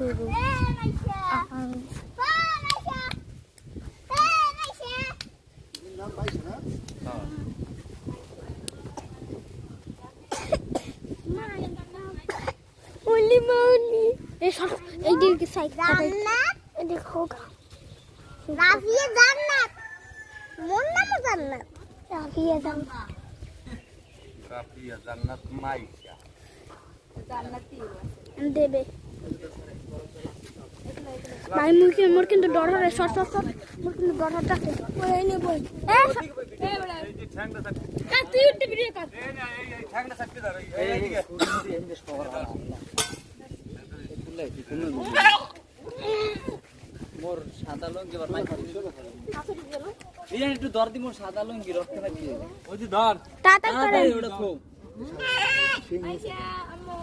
শুরু। এইদিকে সাইড দেখো রাফিয়া জান্নাত মোর নামও জান্নাত রাফিয়া জান্নাত মাইশা জান্নাতি দেবে ভাই মোর কিন্তু ডর হয় শর্ট মোর কিন্তু ডর হচ্ছে ওই নে বল এই বড় এই যে ঠ্যাংটা কাট তুই উঠতে ভিডিও কাট এই না এই ঠ্যাংটা সাইডে ধর এইদিকে এই শহর মোর সাদা লঙ্গি আর মাই খাবি এই একটু দর দি মোর সাদা লঙ্গি রক্ত লাগি ওই যে ধর তাড়াতাড়ি করে ওটা খুব আইসা আম্মু